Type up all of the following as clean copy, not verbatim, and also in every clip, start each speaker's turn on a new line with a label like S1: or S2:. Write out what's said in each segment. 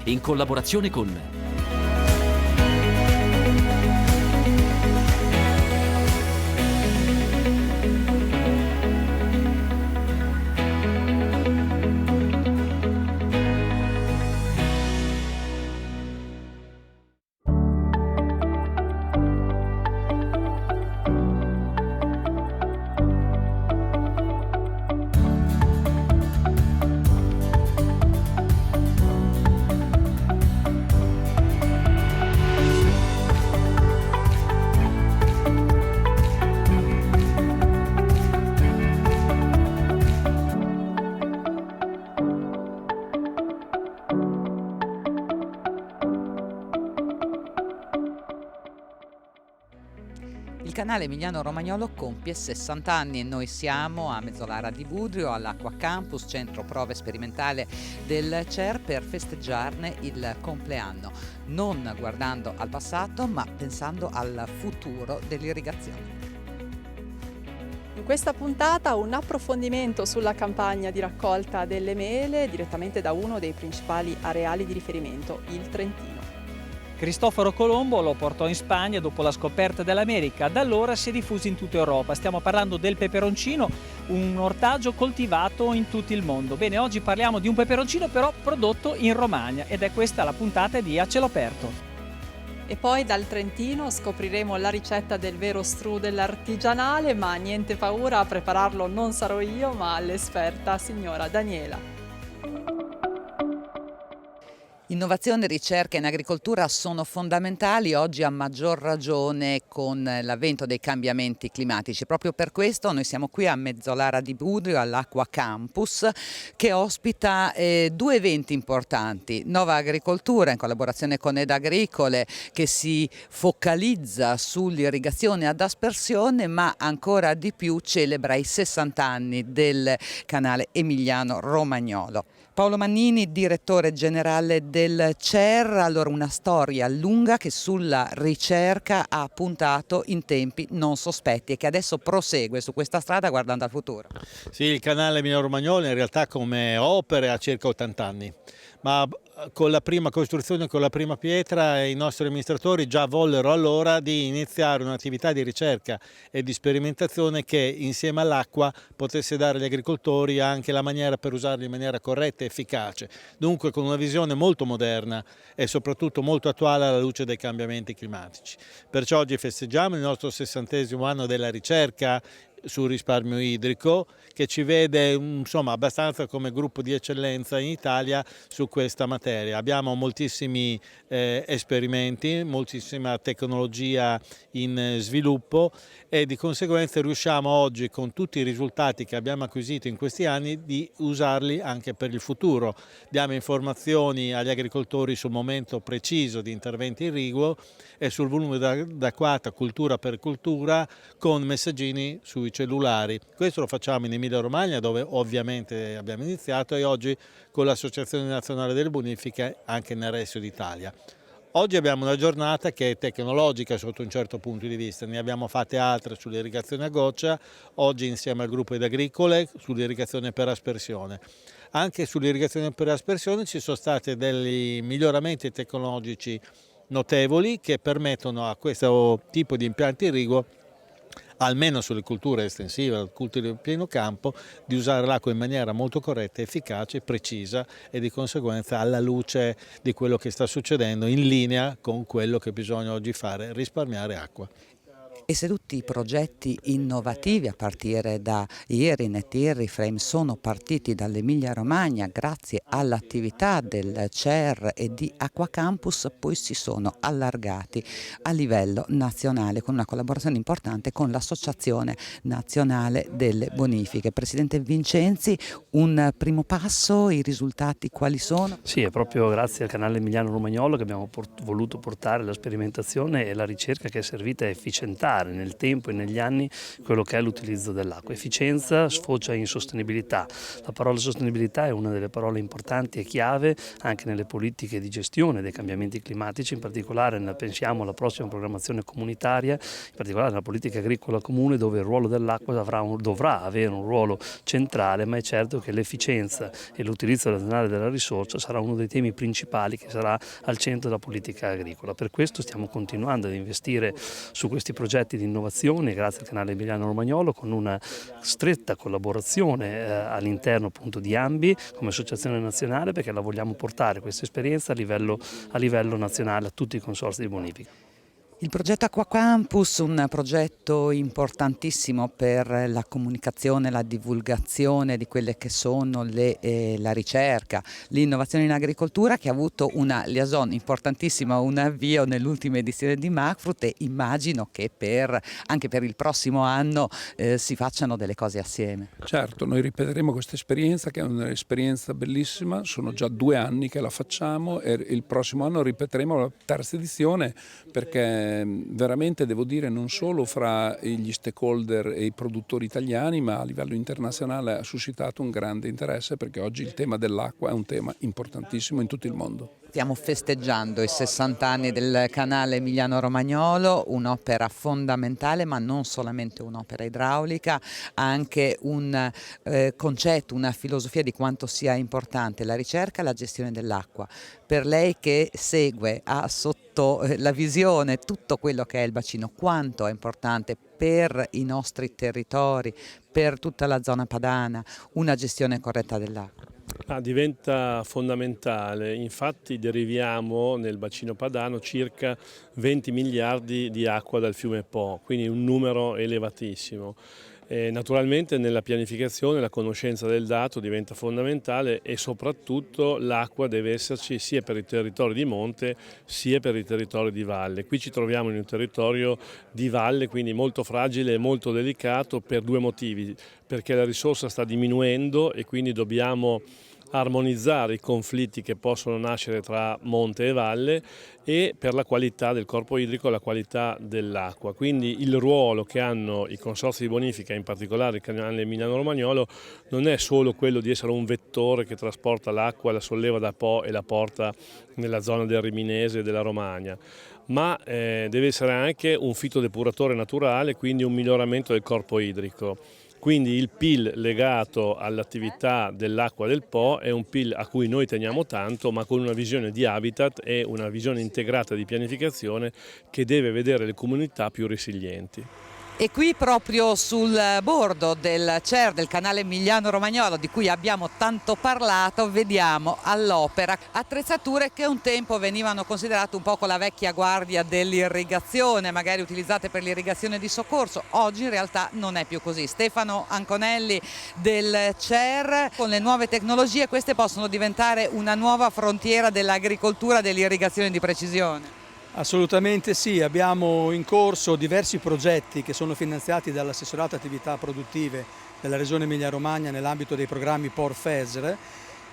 S1: in collaborazione con
S2: Il canale Emiliano Romagnolo compie 60 anni e noi siamo a Mezzolara di Budrio, all'Aqua Campus, centro prove sperimentale del CER, per festeggiarne il compleanno, non guardando al passato ma pensando al futuro dell'irrigazione.
S3: In questa puntata un approfondimento sulla campagna di raccolta delle mele direttamente da uno dei principali areali di riferimento, il Trentino.
S4: Cristoforo Colombo lo portò in Spagna dopo la scoperta dell'America, da allora si è diffuso in tutta Europa. Stiamo parlando del peperoncino, un ortaggio coltivato in tutto il mondo. Bene, oggi parliamo di un peperoncino però prodotto in Romagna ed è questa la puntata di A Cielo Aperto.
S3: E poi dal Trentino scopriremo la ricetta del vero strudel artigianale, ma niente paura, a prepararlo non sarò io ma l'esperta signora Daniela.
S2: Innovazione e ricerca in agricoltura sono fondamentali oggi a maggior ragione con l'avvento dei cambiamenti climatici. Proprio per questo noi siamo qui a Mezzolara di Budrio, all'Aqua Campus, che ospita due eventi importanti. Nova Agricoltura in collaborazione con Edagricole, che si focalizza sull'irrigazione ad aspersione, ma ancora di più celebra i 60 anni del canale Emiliano Romagnolo. Paolo Mannini, direttore generale del CER, allora una storia lunga che sulla ricerca ha puntato in tempi non sospetti e che adesso prosegue su questa strada guardando al futuro.
S5: Sì, il canale Emiliano Romagnolo in realtà come opere ha circa 80 anni, ma con la prima costruzione, con la prima pietra, i nostri amministratori già vollero allora di iniziare un'attività di ricerca e di sperimentazione che insieme all'acqua potesse dare agli agricoltori anche la maniera per usarli in maniera corretta e efficace, dunque con una visione molto moderna e soprattutto molto attuale alla luce dei cambiamenti climatici. Perciò oggi festeggiamo il nostro 60° anno della ricerca sul risparmio idrico, che ci vede insomma abbastanza come gruppo di eccellenza in Italia su questa materia. Abbiamo moltissimi esperimenti, moltissima tecnologia in sviluppo e di conseguenza riusciamo oggi, con tutti i risultati che abbiamo acquisito in questi anni, di usarli anche per il futuro. Diamo informazioni agli agricoltori sul momento preciso di interventi irriguo e sul volume d'acquata cultura per cultura, con messaggini sui cellulari. Questo lo facciamo in Emilia Romagna, dove ovviamente abbiamo iniziato, e oggi con l'Associazione Nazionale delle Bonifiche anche nel resto d'Italia. Oggi abbiamo una giornata che è tecnologica sotto un certo punto di vista, ne abbiamo fatte altre sull'irrigazione a goccia, oggi insieme al gruppo Edagricole sull'irrigazione per aspersione. Anche sull'irrigazione per aspersione ci sono stati degli miglioramenti tecnologici notevoli che permettono a questo tipo di impianti irriguo, almeno sulle culture estensive, culture di pieno campo, di usare l'acqua in maniera molto corretta, efficace, precisa e di conseguenza alla luce di quello che sta succedendo, in linea con quello che bisogna oggi fare, risparmiare acqua.
S2: E se tutti i progetti innovativi a partire da IRI, Net Irriframe sono partiti dall'Emilia Romagna grazie all'attività del CER e di Aqua Campus, poi si sono allargati a livello nazionale con una collaborazione importante con l'Associazione Nazionale delle Bonifiche. Presidente Vincenzi, un primo passo, i risultati quali sono?
S6: Sì, è proprio grazie al canale Emiliano Romagnolo che abbiamo voluto portare la sperimentazione e la ricerca che è servita a efficientare aumentare nel tempo e negli anni quello che è l'utilizzo dell'acqua. Efficienza sfocia in sostenibilità. La parola sostenibilità è una delle parole importanti e chiave anche nelle politiche di gestione dei cambiamenti climatici, in particolare pensiamo alla prossima programmazione comunitaria, in particolare nella politica agricola comune, dove il ruolo dell'acqua dovrà avere un ruolo centrale, ma è certo che l'efficienza e l'utilizzo razionale della risorsa sarà uno dei temi principali che sarà al centro della politica agricola. Per questo stiamo continuando ad investire su questi progetti di innovazione grazie al canale Emiliano Romagnolo, con una stretta collaborazione all'interno appunto di AMBI come associazione nazionale, perché la vogliamo portare questa esperienza a livello nazionale a tutti i consorzi di bonifica.
S2: Il progetto Acqua Campus, un progetto importantissimo per la comunicazione, la divulgazione di quelle che sono la ricerca, l'innovazione in agricoltura, che ha avuto una liaison importantissima, un avvio nell'ultima edizione di Macfrut, e immagino che anche per il prossimo anno si facciano delle cose assieme.
S1: Certo, noi ripeteremo questa esperienza, che è un'esperienza bellissima, sono già 2 anni che la facciamo e il prossimo anno ripeteremo la terza edizione, perché veramente devo dire non solo fra gli stakeholder e i produttori italiani, ma a livello internazionale ha suscitato un grande interesse, perché oggi il tema dell'acqua è un tema importantissimo in tutto il mondo.
S2: Stiamo festeggiando i 60 anni del canale Emiliano Romagnolo, un'opera fondamentale, ma non solamente un'opera idraulica, anche un concetto, una filosofia di quanto sia importante la ricerca e la gestione dell'acqua. Per lei che segue, ha sotto la visione tutto quello che è il bacino, quanto è importante per i nostri territori, per tutta la zona padana, una gestione corretta dell'acqua?
S7: Diventa fondamentale, infatti deriviamo nel bacino padano circa 20 miliardi di acqua dal fiume Po, quindi un numero elevatissimo. Naturalmente nella pianificazione la conoscenza del dato diventa fondamentale, e soprattutto l'acqua deve esserci sia per i territori di monte sia per i territori di valle. Qui ci troviamo in un territorio di valle, quindi molto fragile e molto delicato, per 2 motivi: perché la risorsa sta diminuendo e quindi dobbiamo armonizzare i conflitti che possono nascere tra monte e valle, e per la qualità del corpo idrico, la qualità dell'acqua. Quindi il ruolo che hanno i consorzi di bonifica, in particolare il canale Emiliano Romagnolo, non è solo quello di essere un vettore che trasporta l'acqua, la solleva da Po e la porta nella zona del Riminese e della Romagna, ma deve essere anche un fitodepuratore naturale, quindi un miglioramento del corpo idrico. Quindi il PIL legato all'attività dell'acqua del Po è un PIL a cui noi teniamo tanto, ma con una visione di habitat e una visione integrata di pianificazione che deve vedere le comunità più resilienti.
S2: E qui proprio sul bordo del CER, del canale Emiliano Romagnolo, di cui abbiamo tanto parlato, vediamo all'opera attrezzature che un tempo venivano considerate un po' con la vecchia guardia dell'irrigazione, magari utilizzate per l'irrigazione di soccorso. Oggi in realtà non è più così. Stefano Anconelli del CER: con le nuove tecnologie queste possono diventare una nuova frontiera dell'agricoltura, dell'irrigazione di precisione.
S8: Assolutamente sì, abbiamo in corso diversi progetti che sono finanziati dall'assessorato attività produttive della Regione Emilia-Romagna nell'ambito dei programmi POR-FESR,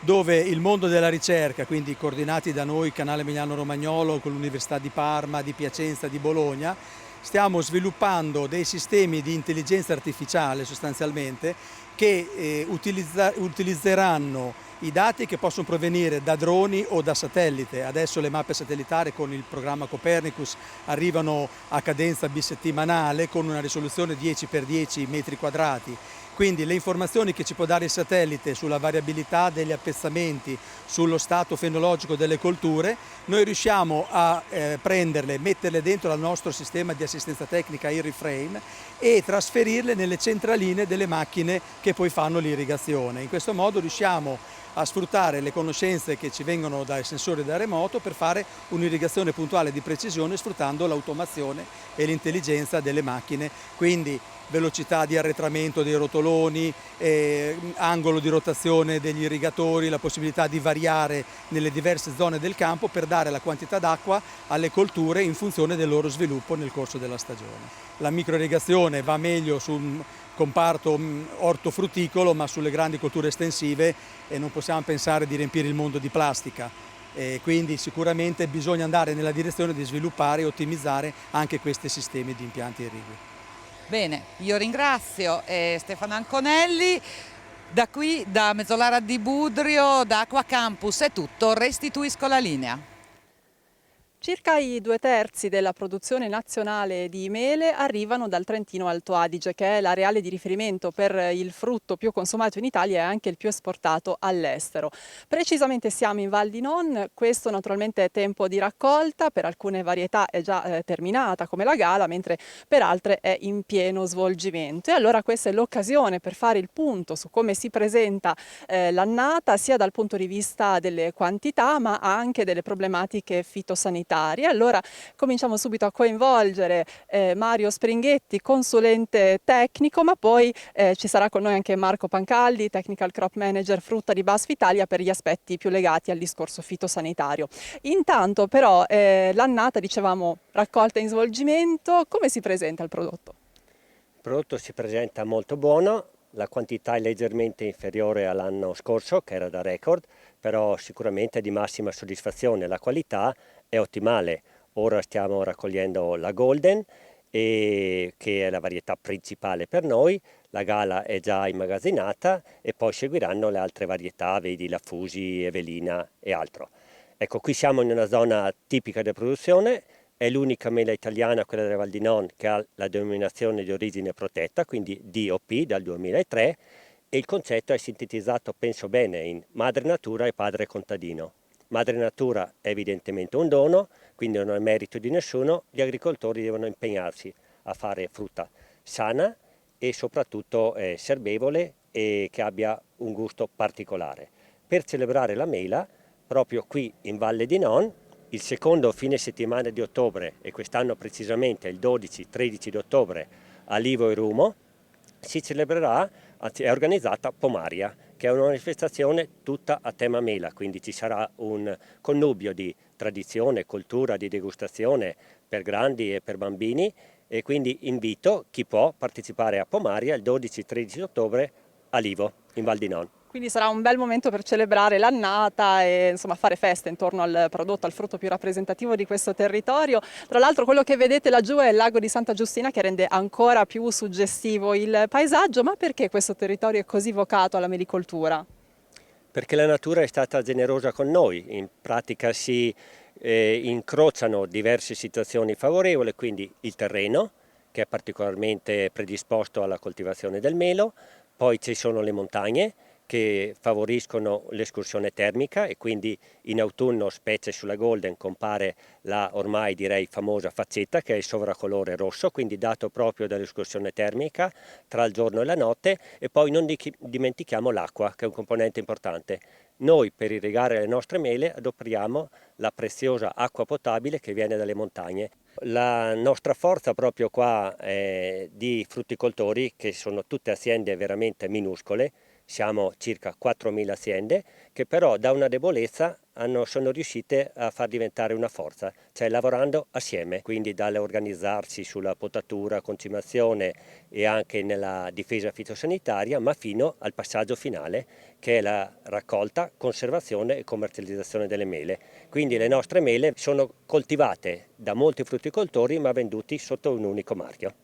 S8: dove il mondo della ricerca, quindi coordinati da noi, Canale Emiliano Romagnolo, con l'Università di Parma, di Piacenza, di Bologna, stiamo sviluppando dei sistemi di intelligenza artificiale sostanzialmente che utilizzeranno i dati che possono provenire da droni o da satellite. Adesso le mappe satellitari con il programma Copernicus arrivano a cadenza bisettimanale con una risoluzione 10x10 metri quadrati. Quindi le informazioni che ci può dare il satellite sulla variabilità degli appezzamenti, sullo stato fenologico delle colture, noi riusciamo a prenderle, metterle dentro al nostro sistema di assistenza tecnica Irriframe e trasferirle nelle centraline delle macchine che poi fanno l'irrigazione. In questo modo riusciamo a sfruttare le conoscenze che ci vengono dai sensori da remoto per fare un'irrigazione puntuale di precisione, sfruttando l'automazione e l'intelligenza delle macchine, quindi velocità di arretramento dei rotoloni, angolo di rotazione degli irrigatori, la possibilità di variare nelle diverse zone del campo per dare la quantità d'acqua alle colture in funzione del loro sviluppo nel corso della stagione. La microirrigazione va meglio sul comparto ortofrutticolo, ma sulle grandi colture estensive non possiamo pensare di riempire il mondo di plastica. quindi sicuramente bisogna andare nella direzione di sviluppare e ottimizzare anche questi sistemi di impianti irrigui.
S2: Bene, io ringrazio Stefano Anconelli. Da qui, da Mezzolara di Budrio, da Acqua Campus è tutto, restituisco la linea.
S3: Circa i 2/3 della produzione nazionale di mele arrivano dal Trentino Alto Adige, che è l'areale di riferimento per il frutto più consumato in Italia e anche il più esportato all'estero. Precisamente siamo in Val di Non, questo naturalmente è tempo di raccolta, per alcune varietà è già terminata come la Gala, mentre per altre è in pieno svolgimento. E allora questa è l'occasione per fare il punto su come si presenta l'annata, sia dal punto di vista delle quantità ma anche delle problematiche fitosanitarie. Allora cominciamo subito a coinvolgere Mario Springhetti, consulente tecnico, ma poi ci sarà con noi anche Marco Pancaldi, Technical Crop Manager frutta di BASF Italia, per gli aspetti più legati al discorso fitosanitario. Intanto però l'annata, dicevamo, raccolta in svolgimento, come si presenta il prodotto?
S9: Il prodotto si presenta molto buono, la quantità è leggermente inferiore all'anno scorso, che era da record, però sicuramente è di massima soddisfazione. La qualità è ottimale. Ora stiamo raccogliendo la Golden, che è la varietà principale per noi. La Gala è già immagazzinata e poi seguiranno le altre varietà, vedi la Fusi, Evelina e altro. Ecco, qui siamo in una zona tipica di produzione. È l'unica mela italiana, quella della Val di Non, che ha la denominazione di origine protetta, quindi DOP dal 2003, e il concetto è sintetizzato, penso bene, in madre natura e padre contadino. Madre natura è evidentemente un dono, quindi non è merito di nessuno, gli agricoltori devono impegnarsi a fare frutta sana e soprattutto serbevole e che abbia un gusto particolare. Per celebrare la mela, proprio qui in Valle di Non, il secondo fine settimana di ottobre, e quest'anno precisamente il 12-13 di ottobre a Livo e Rumo, si celebrerà, è organizzata Pomaria, che è una manifestazione tutta a tema mela, quindi ci sarà un connubio di tradizione, cultura, di degustazione per grandi e per bambini, e quindi invito chi può partecipare a Pomaria il 12-13 ottobre a Livo, in Val di Non.
S3: Quindi sarà un bel momento per celebrare l'annata e insomma fare festa intorno al prodotto, al frutto più rappresentativo di questo territorio. Tra l'altro quello che vedete laggiù è il lago di Santa Giustina, che rende ancora più suggestivo il paesaggio. Ma perché questo territorio è così vocato alla melicoltura?
S9: Perché la natura è stata generosa con noi, in pratica si incrociano diverse situazioni favorevoli, quindi il terreno, che è particolarmente predisposto alla coltivazione del melo, poi ci sono le montagne, che favoriscono l'escursione termica, e quindi in autunno, specie sulla Golden, compare la ormai direi famosa faccetta, che è il sovracolore rosso, quindi dato proprio dall'escursione termica tra il giorno e la notte. E poi non dimentichiamo l'acqua, che è un componente importante. Noi per irrigare le nostre mele adoperiamo la preziosa acqua potabile che viene dalle montagne. La nostra forza proprio qua di frutticoltori, che sono tutte aziende veramente minuscole, siamo circa 4.000 aziende, che però da una debolezza sono riuscite a far diventare una forza, cioè lavorando assieme, quindi dall'organizzarsi sulla potatura, concimazione e anche nella difesa fitosanitaria, ma fino al passaggio finale, che è la raccolta, conservazione e commercializzazione delle mele. Quindi le nostre mele sono coltivate da molti frutticoltori ma venduti sotto un unico marchio.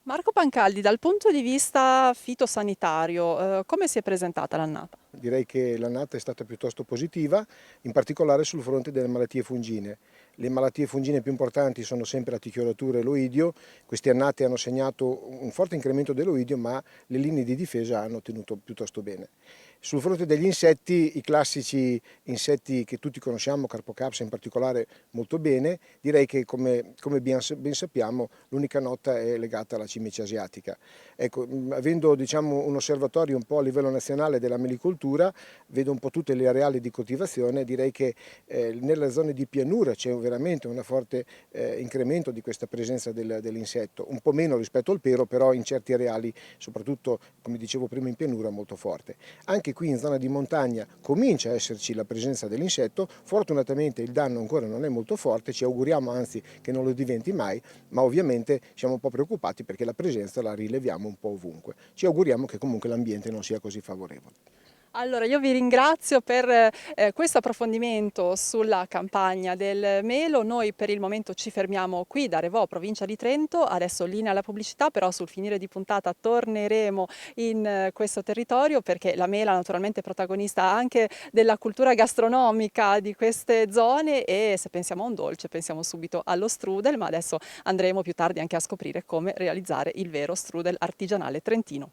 S3: Marco Pancaldi, dal punto di vista fitosanitario, come si è presentata l'annata?
S10: Direi che l'annata è stata piuttosto positiva, in particolare sul fronte delle malattie fungine. Le malattie fungine più importanti sono sempre la ticchiolatura e l'oidio. Queste annate hanno segnato un forte incremento dell'oidio, ma le linee di difesa hanno tenuto piuttosto bene. Sul fronte degli insetti, i classici insetti che tutti conosciamo, Carpocapsa in particolare molto bene, direi che come ben sappiamo l'unica nota è legata alla cimice asiatica. Ecco, avendo diciamo, un osservatorio un po' a livello nazionale della melicoltura, vedo un po' tutte le areali di coltivazione, direi che nelle zone di pianura c'è veramente un forte incremento di questa presenza dell'insetto, un po' meno rispetto al pero, però in certi areali, soprattutto come dicevo prima in pianura, molto forte. Anche qui in zona di montagna comincia a esserci la presenza dell'insetto, fortunatamente il danno ancora non è molto forte, ci auguriamo anzi che non lo diventi mai, ma ovviamente siamo un po' preoccupati perché la presenza la rileviamo un po' ovunque. Ci auguriamo che comunque l'ambiente non sia così favorevole.
S3: Allora, io vi ringrazio per questo approfondimento sulla campagna del melo. Noi per il momento ci fermiamo qui da Revò, provincia di Trento. Adesso linea alla pubblicità, però sul finire di puntata torneremo in questo territorio, perché la mela naturalmente è protagonista anche della cultura gastronomica di queste zone, e se pensiamo a un dolce pensiamo subito allo strudel, ma adesso andremo più tardi anche a scoprire come realizzare il vero strudel artigianale trentino.